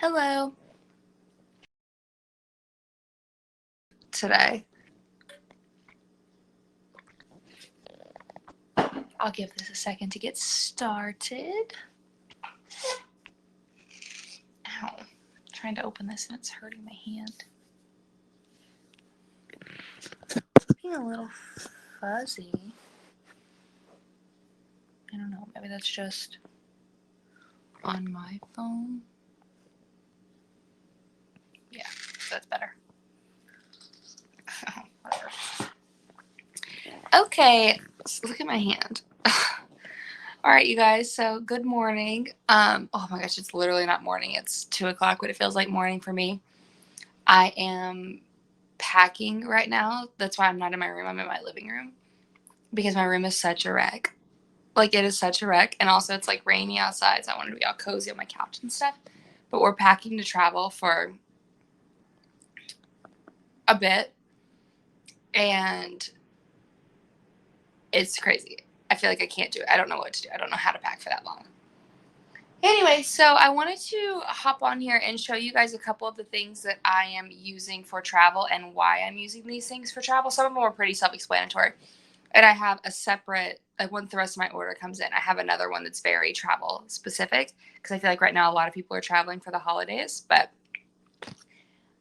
Hello. Today. I'll give this a second to get started. Ow. I'm trying to open this and it's hurting my hand. It's being a little fuzzy. I don't know. Maybe that's just on my phone. Yeah, that's better. Whatever. Okay, so look at my hand. All right, you guys. So good morning. Oh my gosh, it's literally not morning. It's 2:00, but it feels like morning for me. I am packing right now. That's why I'm not in my room. I'm in my living room because my room is such a wreck. Like, it is such a wreck. And also, it's like rainy outside, so I want to be all cozy on my couch and stuff. But we're packing to travel for a bit, and it's crazy. I feel like I can't do it. I don't know what to do. I don't know how to pack for that long. Anyway, so I wanted to hop on here and show you guys a couple of the things that I am using for travel and why I'm using these things for travel. Some of them are pretty self-explanatory. And I have a separate, like, once the rest of my order comes in, I have another one that's very travel specific because I feel like right now a lot of people are traveling for the holidays. But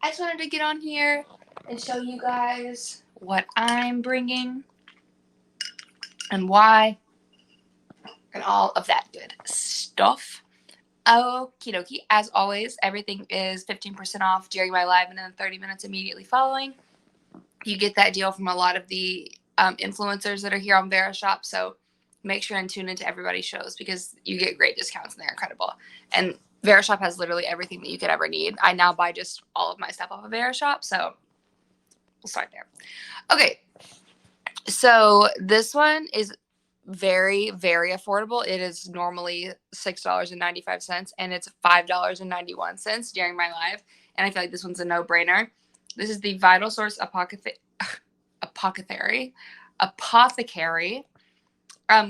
I just wanted to get on here and show you guys what I'm bringing and why and all of that good stuff. Okie dokie. As always, everything is 15% off during my live and then 30 minutes immediately following. You get that deal from a lot of the influencers that are here on Verishop, so make sure and tune into everybody's shows because you get great discounts and they're incredible. And Verishop has literally everything that you could ever need. I now buy just all of my stuff off of Verishop, so we'll start there. Okay, so this one is very, very affordable. It is normally $6.95 and it's $5.91 during my live. And I feel like this one's a no-brainer. This is the Vitalsource Apothecary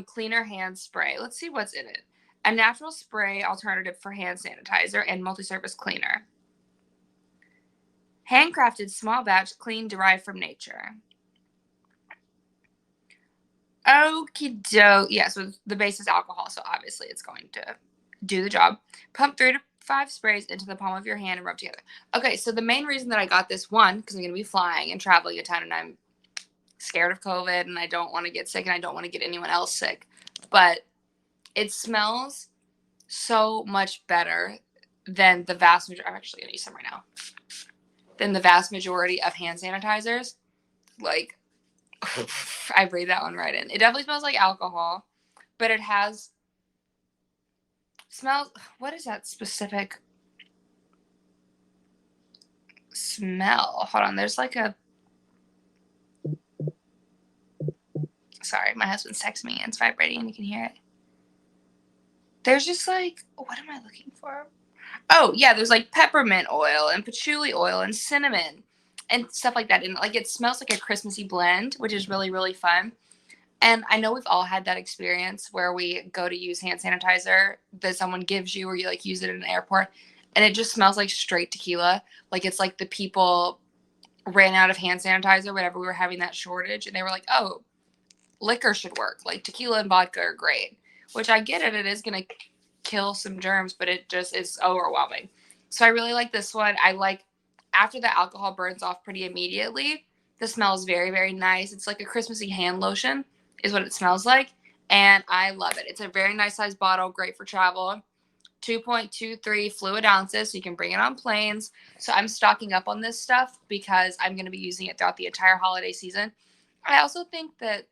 cleaner hand spray. Let's see what's in it. A natural spray alternative for hand sanitizer and multi-surface cleaner. Handcrafted small batch clean derived from nature. Okie doke. Yeah, so the base is alcohol, so obviously it's going to do the job. Pump 3 to 5 sprays into the palm of your hand and rub together. Okay, so the main reason that I got this one, because I'm going to be flying and traveling a ton, and I'm scared of COVID, and I don't want to get sick, and I don't want to get anyone else sick. But it smells so much better than the vast majority. I'm actually going to use some right now. Than the vast majority of hand sanitizers. Like, I breathe that one right in. It definitely smells like alcohol, but it has smells. What is that specific smell? Hold on. There's like a. Sorry, my husband's texting me and it's vibrating and you can hear it. There's just like, what am I looking for? Oh, yeah, there's like peppermint oil and patchouli oil and cinnamon and stuff like that. And like it smells like a Christmassy blend, which is really, really fun. And I know we've all had that experience where we go to use hand sanitizer that someone gives you or you like use it in an airport and it just smells like straight tequila. Like it's like the people ran out of hand sanitizer whenever we were having that shortage and they were like, oh, liquor should work. Like tequila and vodka are great, which I get it. It is going to kill some germs, but it just is overwhelming. So I really like this one. I like after the alcohol burns off pretty immediately, the smell is very, very nice. It's like a Christmassy hand lotion is what it smells like. And I love it. It's a very nice size bottle, great for travel. 2.23 fluid ounces, so you can bring it on planes. So I'm stocking up on this stuff because I'm going to be using it throughout the entire holiday season. I also think that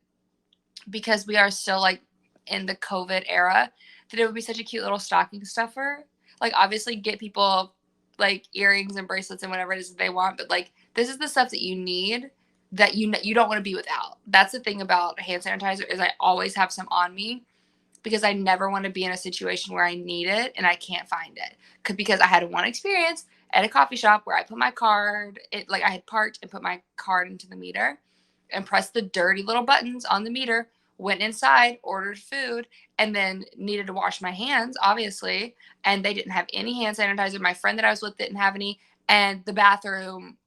because we are still like in the COVID era, that it would be such a cute little stocking stuffer. Like obviously get people like earrings and bracelets and whatever it is that they want, but like this is the stuff that you need that you don't want to be without. That's the thing about hand sanitizer is I always have some on me because I never want to be in a situation where I need it and I can't find it. Because I had one experience at a coffee shop where I put my card, I had parked and put my card into the meter and pressed the dirty little buttons on the meter went inside, ordered food, and then needed to wash my hands, obviously. And they didn't have any hand sanitizer. My friend that I was with didn't have any. And the bathroom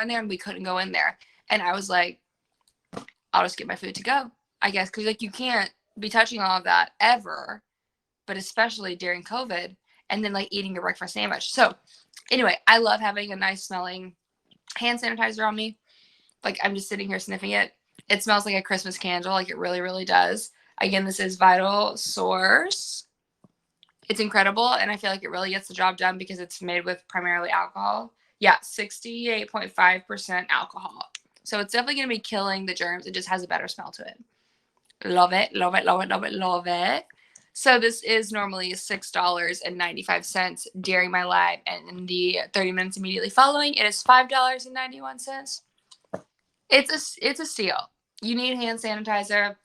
in there, and we couldn't go in there. And I was like, I'll just get my food to go, I guess. Because, like, you can't be touching all of that ever, but especially during COVID, and then, like, eating your breakfast sandwich. So, anyway, I love having a nice smelling hand sanitizer on me. Like, I'm just sitting here sniffing it. It smells like a Christmas candle. Like, it really, really does. Again, this is Vitalsource. It's incredible, and I feel like it really gets the job done because it's made with primarily alcohol. Yeah, 68.5% alcohol. So it's definitely going to be killing the germs. It just has a better smell to it. Love it, love it, love it, love it, love it. So this is normally $6.95 during my live, and in the 30 minutes immediately following, it is $5.91. It's a steal. You need hand sanitizer,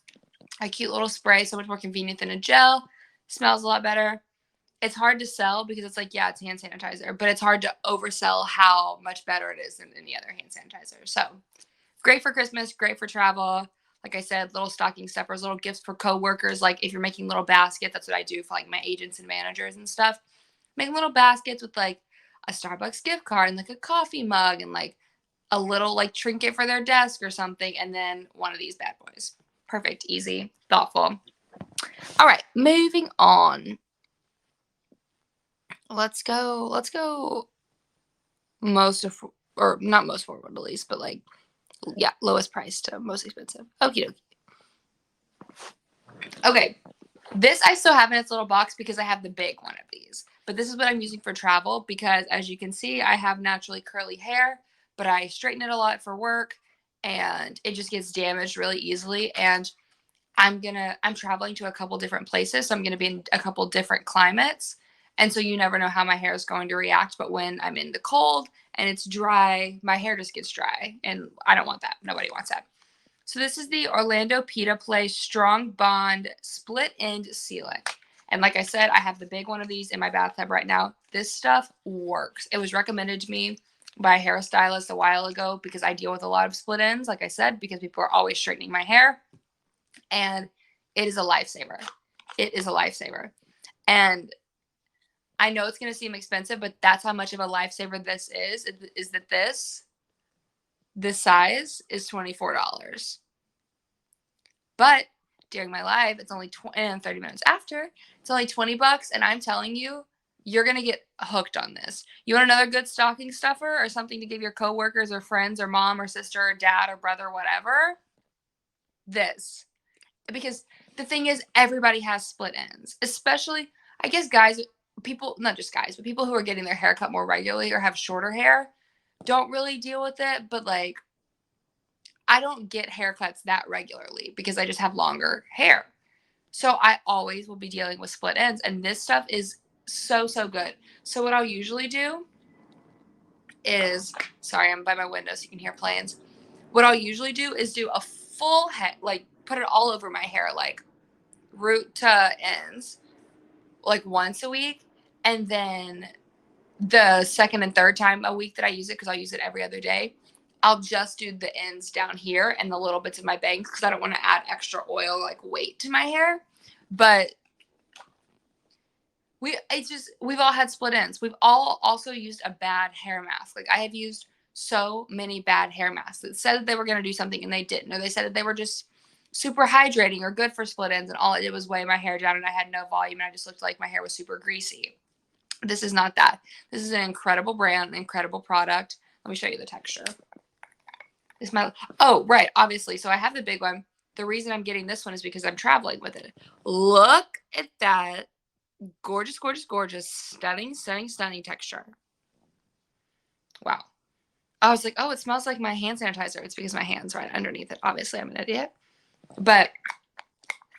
a cute little spray, so much more convenient than a gel. Smells a lot better. It's hard to sell because it's like, yeah, it's hand sanitizer, but it's hard to oversell how much better it is than any other hand sanitizer. So great for Christmas, great for travel. Like I said, little stocking stuffers, little gifts for coworkers. Like if you're making little baskets, that's what I do for like my agents and managers and stuff. Make little baskets with like a Starbucks gift card and like a coffee mug and like a little like trinket for their desk or something. And then one of these bad boys. Perfect, easy, thoughtful. All right, moving on. Let's go most of, or not most affordable at least, but like, yeah, lowest price to most expensive. Okie dokie. Okay, this I still have in its little box because I have the big one of these. But this is what I'm using for travel because, as you can see, I have naturally curly hair, but I straighten it a lot for work, and it just gets damaged really easily. And I'm traveling to a couple different places, so I'm gonna be in a couple different climates. And so you never know how my hair is going to react. But when I'm in the cold and it's dry, my hair just gets dry. And I don't want that. Nobody wants that. So this is the Orlando Pita Play Strong Bond Split End Sealant. And like I said, I have the big one of these in my bathtub right now. This stuff works. It was recommended to me by a hairstylist a while ago because I deal with a lot of split ends, like I said, because people are always straightening my hair. And it is a lifesaver. It is a lifesaver. And I know it's going to seem expensive, but that's how much of a lifesaver this is that this size is $24. But during my live, it's only and 30 minutes after, it's only $20. And I'm telling you, you're going to get hooked on this. You want another good stocking stuffer or something to give your coworkers or friends or mom or sister or dad or brother, whatever? This. Because the thing is, everybody has split ends, especially, I guess, guys, people, not just guys, but people who are getting their hair cut more regularly or have shorter hair don't really deal with it. But like, I don't get haircuts that regularly because I just have longer hair. So I always will be dealing with split ends. And this stuff is so, so good. So what I'll usually do is, sorry, I'm by my window so you can hear planes. What I'll usually do is do a full head, like put it all over my hair, like root to ends, like once a week. And then the second and third time a week that I use it, because I'll use it every other day, I'll just do the ends down here and the little bits of my bangs because I don't want to add extra oil, like weight to my hair. But we've all had split ends. We've all also used a bad hair mask. Like I have used so many bad hair masks that said that they were going to do something and they didn't, or they said that they were just super hydrating or good for split ends, and all it did was weigh my hair down and I had no volume and I just looked like my hair was super greasy. This is not that. This is an incredible brand, an incredible product. Let me show you the texture. Oh, right, obviously. So I have the big one. The reason I'm getting this one is because I'm traveling with it. Look at that gorgeous, gorgeous, gorgeous, stunning, stunning, stunning texture. Wow. I was like, oh, it smells like my hand sanitizer. It's because my hand's right underneath it. Obviously, I'm an idiot. But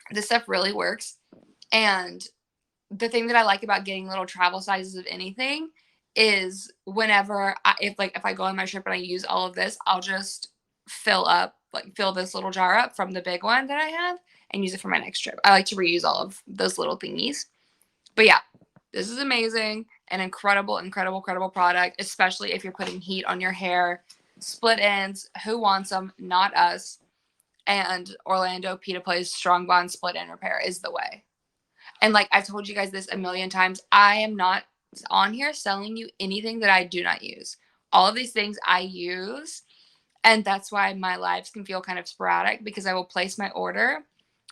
this stuff really works. And the thing that I like about getting little travel sizes of anything is whenever if I go on my trip and I use all of this, I'll just fill this little jar up from the big one that I have and use it for my next trip. I like to reuse all of those little thingies. But yeah, this is amazing. An incredible, incredible, incredible product, especially if you're putting heat on your hair. split ends. Who wants them? Not us. And Orlando Pita Plays Strong Bond Split End Repair is the way. And like I've told you guys this a million times, I am not on here selling you anything that I do not use. All of these things I use, and that's why my lives can feel kind of sporadic, because I will place my order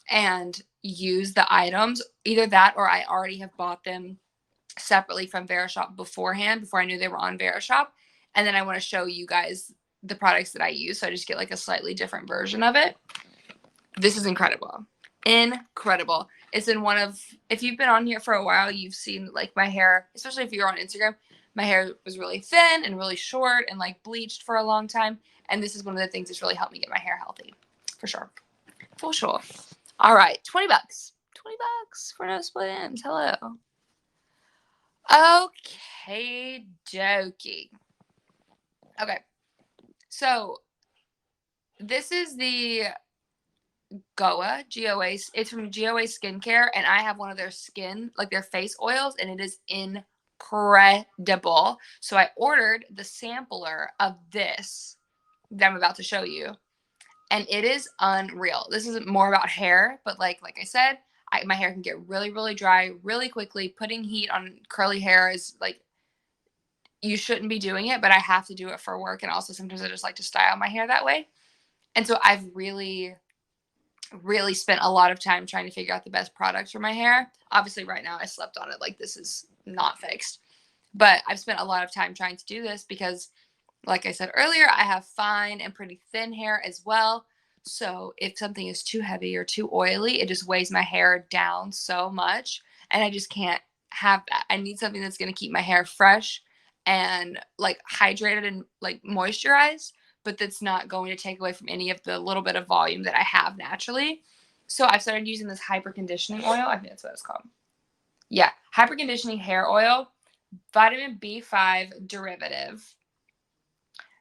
and use the items, either that or I already have bought them separately from Verishop beforehand, before I knew they were on Verishop. And then I want to show you guys the products that I use, so I just get like a slightly different version of it. This is incredible. Incredible. It's in one of, if you've been on here for a while, you've seen like my hair, especially if you're on Instagram, my hair was really thin and really short and like bleached for a long time. And this is one of the things that's really helped me get my hair healthy. For sure. For sure. All right. 20 bucks. 20 bucks for no split ends. Hello. Okay, dokey. Okay. So this is the GOA, GOA. It's from GOA Skincare, and I have one of their skin, like their face oils, and it is incredible. So I ordered the sampler of this that I'm about to show you, and it is unreal. This isn't more about hair, but like I said, my hair can get really, really dry really quickly. Putting heat on curly hair is like, you shouldn't be doing it, but I have to do it for work, and also sometimes I just like to style my hair that way. And so I've really spent a lot of time trying to figure out the best products for my hair. Obviously right now I slept on it, like this is not fixed, but I've spent a lot of time trying to do this because, like I said earlier, I have fine and pretty thin hair as well. So if something is too heavy or too oily, it just weighs my hair down so much, and I just can't have that. I need something that's going to keep my hair fresh and like hydrated and like moisturized, but that's not going to take away from any of the little bit of volume that I have naturally. So I've started using this hyper conditioning oil. I think that's what it's called. Yeah, hyper conditioning hair oil, vitamin B5 derivative,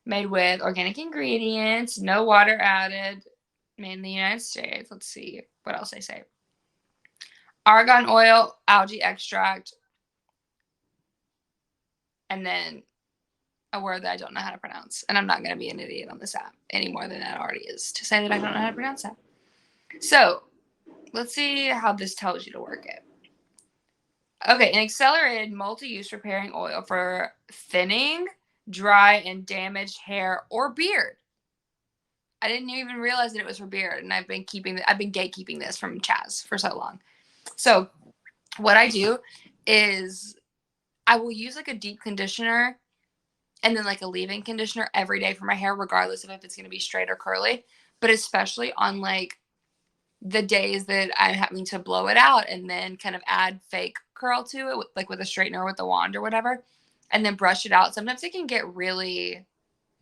made with organic ingredients, no water added, made in the United States. Let's see what else they say. Argan oil, algae extract, and then a word that I don't know how to pronounce. And I'm not going to be an idiot on this app any more than that already is to say that I don't know how to pronounce that. So let's see how this tells you to work it. Okay, an accelerated multi-use repairing oil for thinning, dry, and damaged hair or beard. I didn't even realize that it was for beard, and I've been gatekeeping this from Chaz for so long. So what I do is I will use like a deep conditioner and then like a leave-in conditioner every day for my hair, regardless of if it's going to be straight or curly, but especially on like the days that I'm having to blow it out and then kind of add fake curl to it, like with a straightener or with a wand or whatever, and then brush it out. Sometimes it can get really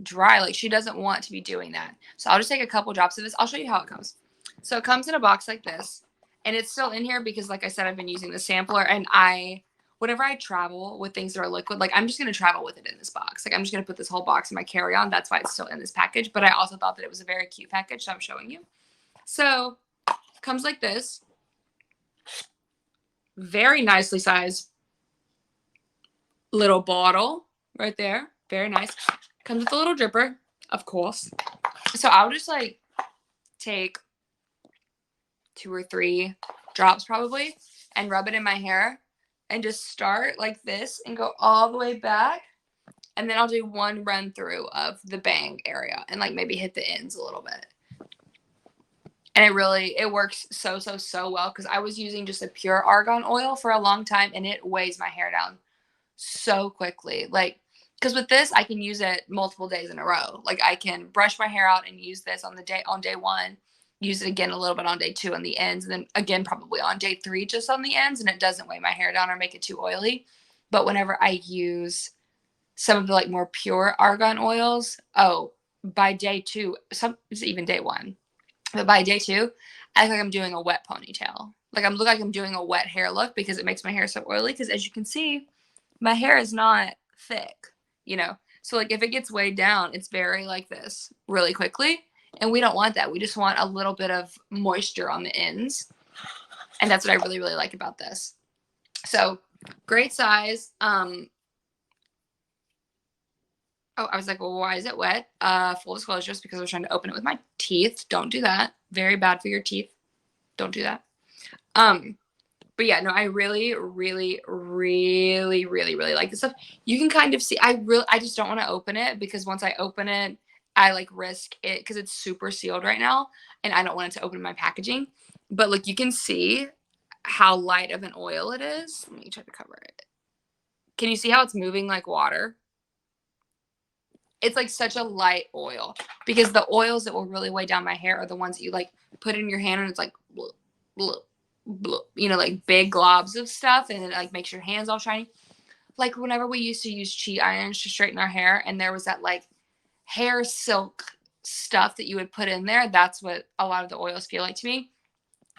dry. Like she doesn't want to be doing that. So I'll just take a couple drops of this. I'll show you how it comes. So it comes in a box like this, and it's still in here because, like I said, I've been using the sampler, and whenever I travel with things that are liquid, like I'm just going to travel with it in this box. Like I'm just going to put this whole box in my carry-on. That's why it's still in this package. But I also thought that it was a very cute package, so I'm showing you. So it comes like this. Very nicely sized little bottle right there. Very nice. Comes with a little dripper, of course. So I'll just like take 2 or 3 drops probably and rub it in my hair and just start like this and go all the way back. And then I'll do one run through of the bang area and like maybe hit the ends a little bit. And it works so well, because I was using just a pure argan oil for a long time, and it weighs my hair down so quickly. Like, because with this, I can use it multiple days in a row. Like I can brush my hair out and use this on day 1, use it again a little bit on day 2 on the ends, and then again probably on day 3 just on the ends, and it doesn't weigh my hair down or make it too oily. But whenever I use some of the like more pure argan oils, by day 2, it's even day 1, but by day 2, I look like I'm doing a wet ponytail. Like I look like I'm doing a wet hair look, because it makes my hair so oily. Because as you can see, my hair is not thick, So like if it gets weighed down, it's very like this really quickly. And we don't want that. We just want a little bit of moisture on the ends. And that's what I really like about this. So great size. Oh, I was like, well, why is it wet? Full disclosure, it's because I was trying to open it with my teeth. Don't do that. Very bad for your teeth. Don't do that. But yeah, no, I really, really, really, really, really like this stuff. You can kind of see, I just don't want to open it because once I open it, I like risk it because it's super sealed right now and I don't want it to open my packaging. But like you can see how light of an oil it is. Let me try to cover it. Can you see how it's moving like water? It's like such a light oil because the oils that will really weigh down my hair are the ones that you like put in your hand and it's like, bleh, bleh, bleh, you know, like big globs of stuff and it like makes your hands all shiny. Like whenever we used to use cheat irons to straighten our hair and there was that like hair silk stuff that you would put in there, that's what a lot of the oils feel like to me.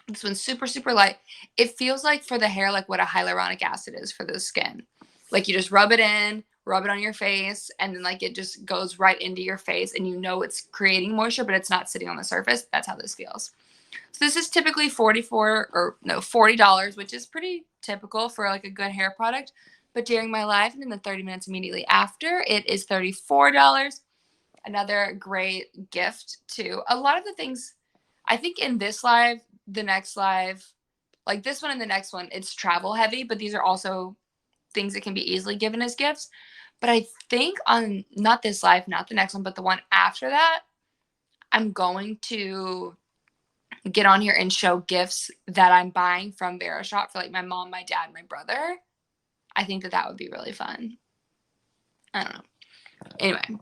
This one's super, super light. It feels like for the hair, like what a hyaluronic acid is for the skin. Like you just rub it in, rub it on your face, and then like it just goes right into your face and you know it's creating moisture, but it's not sitting on the surface. That's how this feels. So this is typically $40, which is pretty typical for like a good hair product. But during my live and in the 30 minutes immediately after, it is $34. Another great gift too. A lot of the things I think in this live, the next live, like this one and the next one, it's travel heavy, but these are also things that can be easily given as gifts. But I think on not this live, not the next one, but the one after that, I'm going to get on here and show gifts that I'm buying from Verishop for like my mom, my dad, my brother. I think that would be really fun. I don't know. Anyway,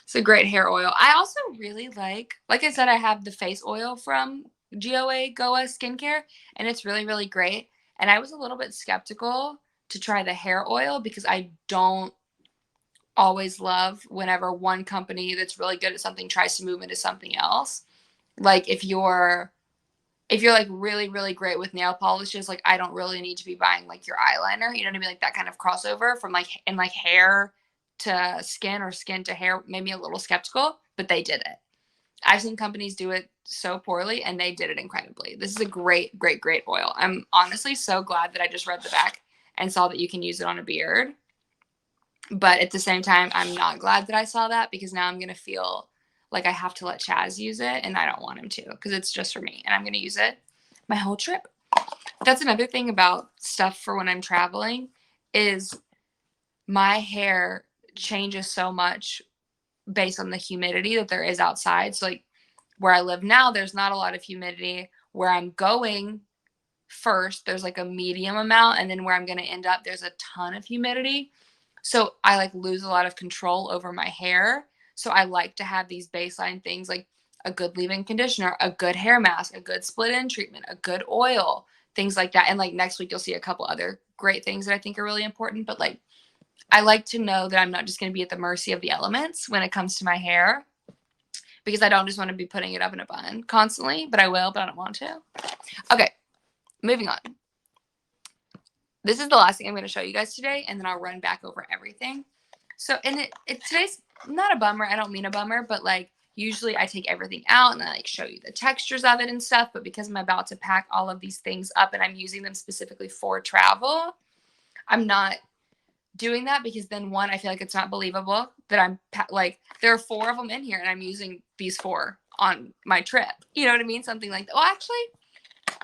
it's a great hair oil. I also really like I said, I have the face oil from Goa Skincare, and it's really, really great. And I was a little bit skeptical to try the hair oil because I don't always love whenever one company that's really good at something tries to move into something else. Like if you're like really, really great with nail polishes, like I don't really need to be buying like your eyeliner. You know what I mean? Like that kind of crossover from like and like hair to skin or skin to hair made me a little skeptical, but they did it. I've seen companies do it so poorly and they did it incredibly. This is a great, great, great oil. I'm honestly so glad that I just read the back and saw that you can use it on a beard. But at the same time, I'm not glad that I saw that because now I'm going to feel like I have to let Chaz use it and I don't want him to because it's just for me and I'm going to use it my whole trip. That's another thing about stuff for when I'm traveling is my hair changes so much based on the humidity that there is outside. So like where I live now, there's not a lot of humidity. Where I'm going first, there's like a medium amount. And then where I'm going to end up, there's a ton of humidity. So I like lose a lot of control over my hair. So I like to have these baseline things like a good leave-in conditioner, a good hair mask, a good split-end treatment, a good oil, things like that. And like next week, you'll see a couple other great things that I think are really important. But like, I like to know that I'm not just going to be at the mercy of the elements when it comes to my hair because I don't just want to be putting it up in a bun constantly, but I will, but I don't want to. Okay, moving on. This is the last thing I'm going to show you guys today, and then I'll run back over everything. So, and today's not a bummer. I don't mean a bummer, but like usually I take everything out and I like show you the textures of it and stuff. But because I'm about to pack all of these things up and I'm using them specifically for travel, I'm not doing that because then one, I feel like it's not believable that I'm like, there are 4 of them in here and I'm using these 4 on my trip. You know what I mean? Something like that. Well, actually,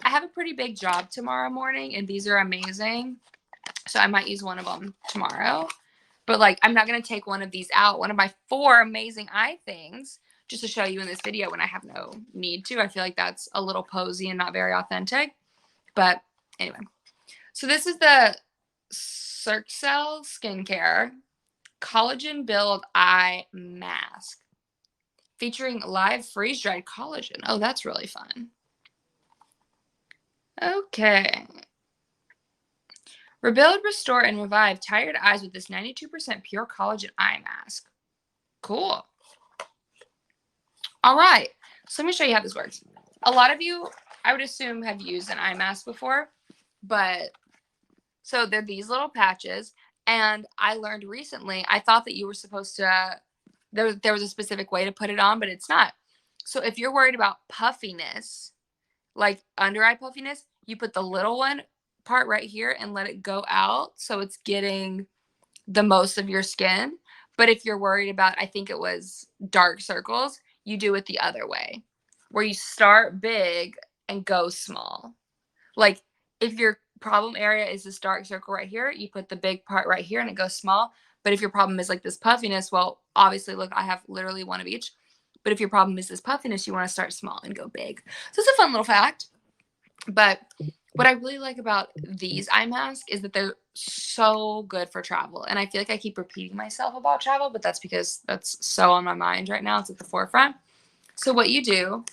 I have a pretty big job tomorrow morning and these are amazing. So I might use one of them tomorrow. But like, I'm not going to take one of these out. One of my 4 amazing eye things just to show you in this video when I have no need to. I feel like that's a little posy and not very authentic. But anyway. So this is the Circel Skincare Collagen Build Eye Mask featuring live freeze-dried collagen. Oh, that's really fun. Okay. Rebuild, restore, and revive tired eyes with this 92% pure collagen eye mask. Cool. All right. So let me show you how this works. A lot of you, I would assume, have used an eye mask before, but so they're these little patches. And I learned recently, I thought that you were supposed to, there was a specific way to put it on, but it's not. So if you're worried about puffiness, like under eye puffiness, you put the little one part right here and let it go out so it's getting the most of your skin. But if you're worried about, I think it was dark circles, you do it the other way, where you start big and go small. Like if your problem area is this dark circle right here, you put the big part right here and it goes small. But if your problem is like this puffiness, well, obviously, look, I have literally one of each. But if your problem is this puffiness, you want to start small and go big. So it's a fun little fact. But what I really like about these eye masks is that they're so good for travel. And I feel like I keep repeating myself about travel, but that's because that's so on my mind right now. It's at the forefront. So what you do,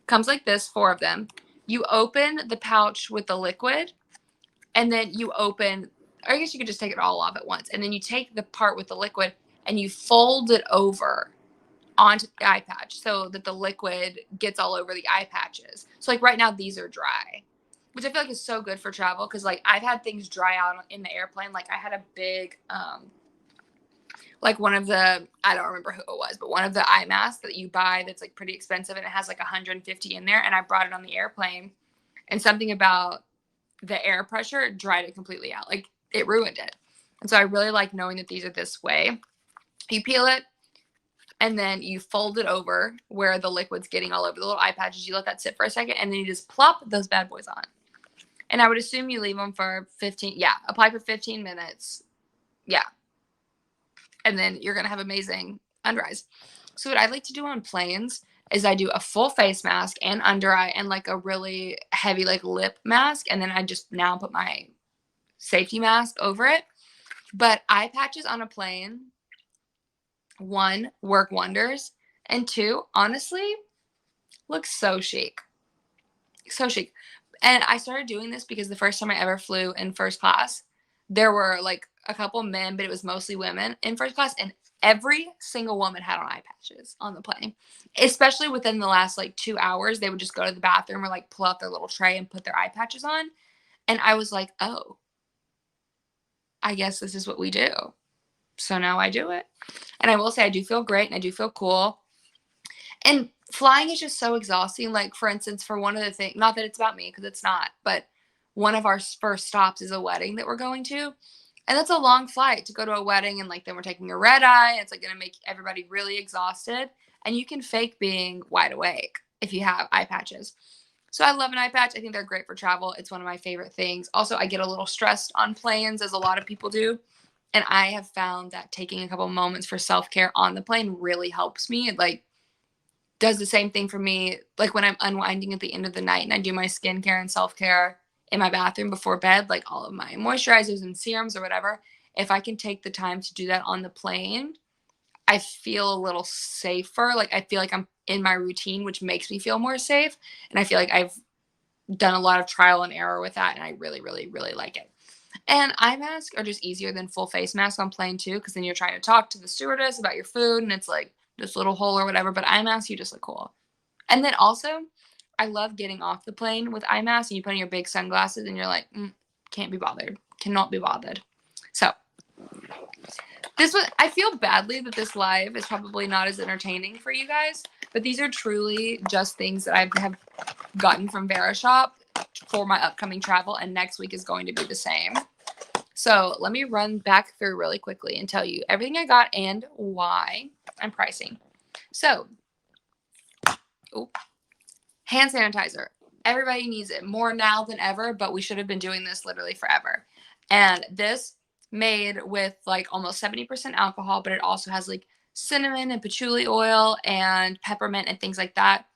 comes like this, 4 of them. You open the pouch with the liquid, and then you open, or I guess you could just take it all off at once. And then you take the part with the liquid and you fold it over onto the eye patch so that the liquid gets all over the eye patches. So like right now, these are dry, which I feel like is so good for travel because like I've had things dry out in the airplane. Like I had a big, like one of the, I don't remember who it was, but one of the eye masks that you buy that's like pretty expensive and it has like 150 in there. And I brought it on the airplane and something about the air pressure dried it completely out. Like it ruined it. And so I really like knowing that these are this way. You peel it and then you fold it over where the liquid's getting all over the little eye patches. You let that sit for a second and then you just plop those bad boys on. And I would assume you leave them for 15, apply for 15 minutes. Yeah. And then you're going to have amazing under eyes. So what I like to do on planes is I do a full face mask and under eye and like a really heavy like lip mask. And then I just now put my safety mask over it. But eye patches on a plane, 1, work wonders. And 2, honestly, looks so chic. So chic. And I started doing this because the first time I ever flew in first class, there were like a couple men, but it was mostly women in first class. And every single woman had on eye patches on the plane, especially within the last like 2 hours. They would just go to the bathroom or like pull out their little tray and put their eye patches on. And I was like, oh, I guess this is what we do. So now I do it. And I will say I do feel great and I do feel cool. And flying is just so exhausting. Like, for instance, for one of the things, not that it's about me because it's not, but one of our first stops is a wedding that we're going to. And that's a long flight to go to a wedding. And like, then we're taking a red eye. It's like going to make everybody really exhausted. And you can fake being wide awake if you have eye patches. So I love an eye patch. I think they're great for travel. It's one of my favorite things. Also, I get a little stressed on planes, as a lot of people do. And I have found that taking a couple moments for self-care on the plane really helps me. It like does the same thing for me. Like when I'm unwinding at the end of the night and I do my skincare and self-care in my bathroom before bed, like all of my moisturizers and serums or whatever, if I can take the time to do that on the plane, I feel a little safer. Like I feel like I'm in my routine, which makes me feel more safe. And I feel like I've done a lot of trial and error with that. And I really, really, really like it. And eye masks are just easier than full face masks on plane too, because then you're trying to talk to the stewardess about your food and it's like this little hole or whatever. But eye masks, you just look cool. And then also, I love getting off the plane with eye masks and you put on your big sunglasses and you're like, can't be bothered, cannot be bothered. So I feel badly that this live is probably not as entertaining for you guys, but these are truly just things that I have gotten from Verishop for my upcoming travel, and next week is going to be the same. So let me run back through really quickly and tell you everything I got and why I'm pricing. So, hand sanitizer. Everybody needs it more now than ever, but we should have been doing this literally forever. And this made with like almost 70% alcohol, but it also has like cinnamon and patchouli oil and peppermint and things like that.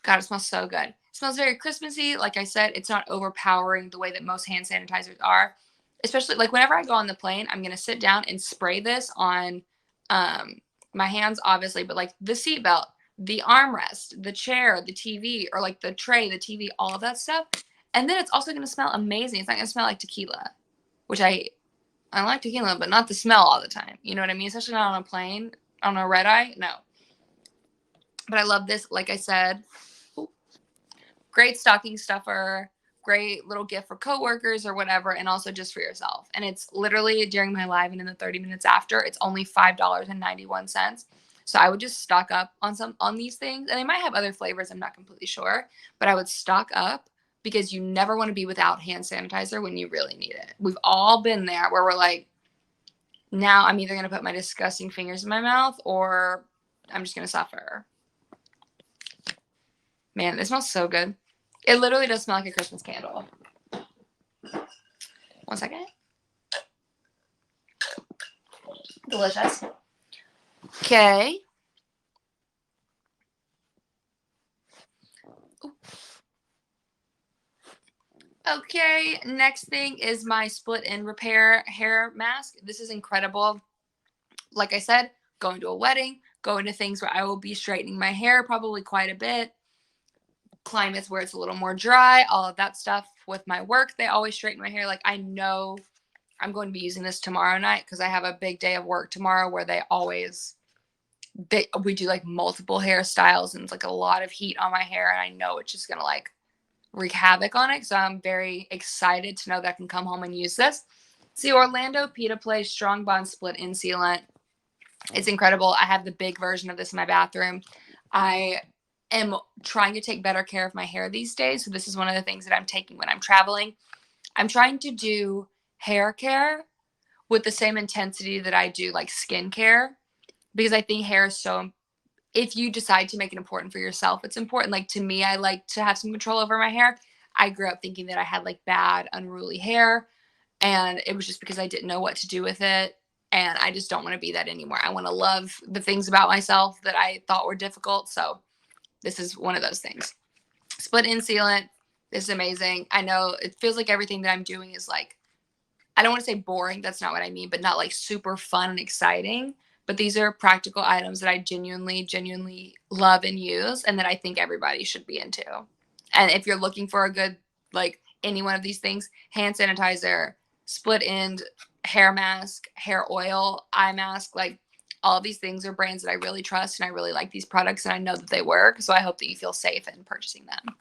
God, it smells so good. It smells very Christmassy. Like I said, it's not overpowering the way that most hand sanitizers are. Especially like whenever I go on the plane, I'm going to sit down and spray this on my hands, obviously, but like the seatbelt, the armrest, the chair, the TV, or like the tray, the TV, all of that stuff. And then it's also going to smell amazing. It's not going to smell like tequila, which I like tequila, but not the smell all the time. You know what I mean? Especially not on a plane, on a red eye. No. But I love this. Like I said, great stocking stuffer, great little gift for coworkers or whatever, and also just for yourself. And it's literally during my live and in the 30 minutes after, it's only $5.91. So I would just stock up on these things. And they might have other flavors, I'm not completely sure, but I would stock up because you never want to be without hand sanitizer when you really need it. We've all been there where we're like, Now I'm either going to put my disgusting fingers in my mouth or I'm just going to suffer. Man, it smells so good. It literally does smell like a Christmas candle. 1 second. Delicious. Okay. Okay, next thing is my split end repair hair mask. This is incredible. Like I said, going to a wedding, going to things where I will be straightening my hair probably quite a bit. Climates where it's a little more dry, all of that stuff. With my work, they always straighten my hair. Like, I know I'm going to be using this tomorrow night because I have a big day of work tomorrow where we do like multiple hairstyles and it's like a lot of heat on my hair, and I know it's just gonna like wreak havoc on it. So I'm very excited to know that I can come home and use this. See, Orlando Pita Play Strong Bond Split In Sealant. It's incredible. I have the big version of this in my bathroom. I am trying to take better care of my hair these days. So this is one of the things that I'm taking when I'm traveling. I'm trying to do hair care with the same intensity that I do like skincare, because I think hair is so, if you decide to make it important for yourself, it's important. Like, to me, I like to have some control over my hair. I grew up thinking that I had like bad, unruly hair, and it was just because I didn't know what to do with it. And I just don't want to be that anymore. I want to love the things about myself that I thought were difficult. So this is one of those things. Split in sealant. This is amazing. I know it feels like everything that I'm doing is like, I don't want to say boring. That's not what I mean, but not like super fun and exciting. But these are practical items that I genuinely love and use, and that I think everybody should be into. And if you're looking for a good, like any one of these things, hand sanitizer, split end, hair mask, hair oil, eye mask, like all of these things are brands that I really trust, and I really like these products, and I know that they work. So I hope that you feel safe in purchasing them.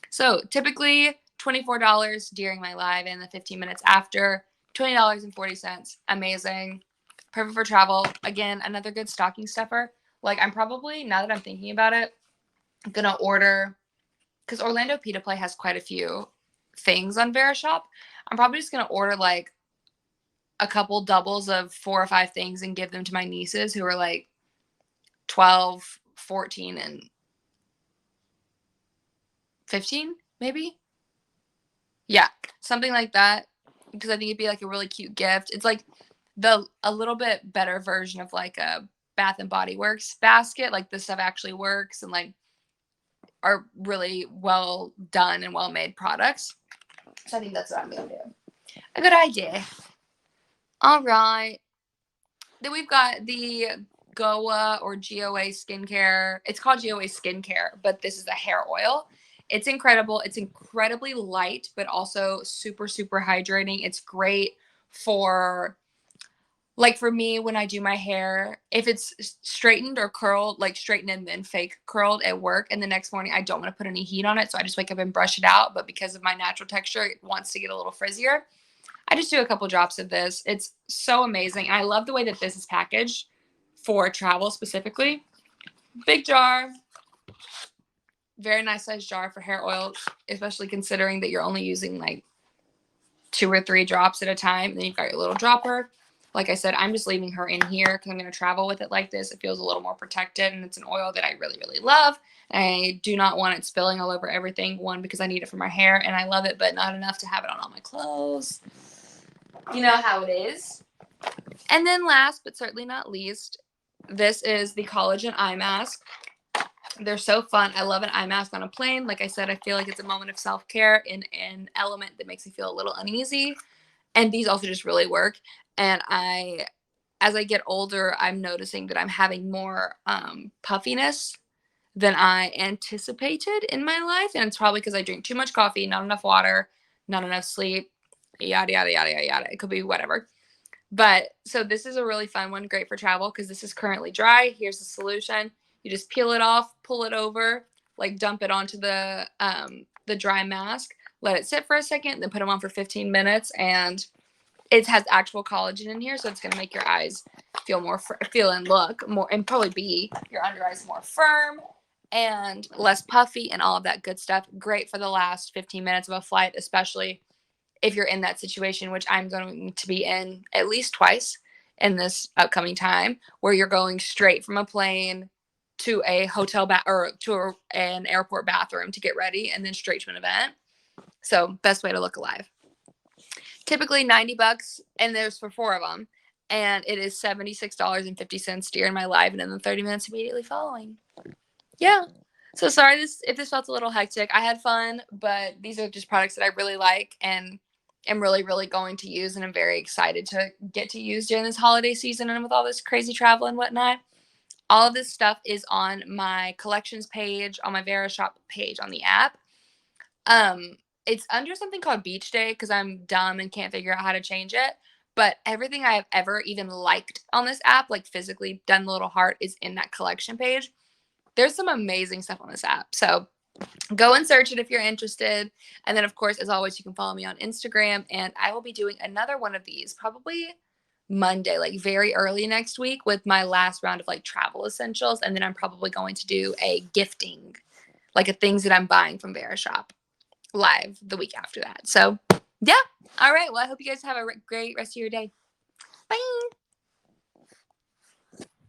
So typically $24 during my live and the 15 minutes after, $20.40. Amazing. Perfect for travel. Again, another good stocking stuffer. Like, I'm probably, now that I'm thinking about it, I'm going to order, because Orlando Pita Play has quite a few things on Verishop. I'm probably just going to order like a couple doubles of 4 or 5 things and give them to my nieces who are like 12, 14, and 15, maybe. Yeah, something like that, because I think it'd be like a really cute gift. It's like a little bit better version of like a Bath and Body Works basket. Like, this stuff actually works and like are really well done and well made products. So I think that's what I'm gonna do. A good idea. All right. Then we've got the Goa or GOA skincare. It's called GOA skincare, but this is a hair oil. It's incredible. It's incredibly light, but also super, super hydrating. It's great for, like, for me, when I do my hair, if it's straightened or curled, like straightened and then fake curled at work, and the next morning I don't want to put any heat on it, so I just wake up and brush it out. But because of my natural texture, it wants to get a little frizzier. I just do a couple drops of this. It's so amazing. And I love the way that this is packaged for travel specifically. Big jar. Very nice size jar for hair oil, especially considering that you're only using like 2 or 3 drops at a time. And then you've got your little dropper. Like I said, I'm just leaving her in here because I'm going to travel with it like this. It feels a little more protected, and it's an oil that I really, really love. I do not want it spilling all over everything. One, because I need it for my hair and I love it, but not enough to have it on all my clothes. You know how it is. And then last but certainly not least, this is the Collagen Eye Mask. They're so fun. I love an eye mask on a plane. Like I said, I feel like it's a moment of self-care in an element that makes me feel a little uneasy. And these also just really work. And as I get older, I'm noticing that I'm having more puffiness than I anticipated in my life. And it's probably because I drink too much coffee, not enough water, not enough sleep, yada, yada, yada, yada, yada. It could be whatever. But so this is a really fun one, great for travel, because this is currently dry. Here's the solution. You just peel it off, pull it over, like dump it onto the dry mask, let it sit for a second, then put them on for 15 minutes, and it has actual collagen in here, so it's going to make your eyes feel and look more, and probably be your under eyes more firm and less puffy and all of that good stuff. Great for the last 15 minutes of a flight, especially if you're in that situation, which I'm going to be in at least twice in this upcoming time, where you're going straight from a plane to a hotel or to an airport bathroom to get ready, and then straight to an event. So best way to look alive. Typically $90, and there's for 4 of them, and it is $76.50 during my live and in the 30 minutes immediately following. Yeah. So sorry if this felt a little hectic. I had fun, but these are just products that I really like and am really, really going to use, and I'm very excited to get to use during this holiday season and with all this crazy travel and whatnot. All of this stuff is on my collections page, on my Verishop page on the app. It's under something called Beach Day because I'm dumb and can't figure out how to change it. But everything I have ever even liked on this app, like physically done the little heart, is in that collection page. There's some amazing stuff on this app. So go and search it if you're interested. And then, of course, as always, you can follow me on Instagram. And I will be doing another one of these probably Monday, like very early next week, with my last round of like travel essentials. And then I'm probably going to do a gifting, like a things that I'm buying from Verishop live the week after that. So yeah. All right. Well, I hope you guys have a great rest of your day. Bye.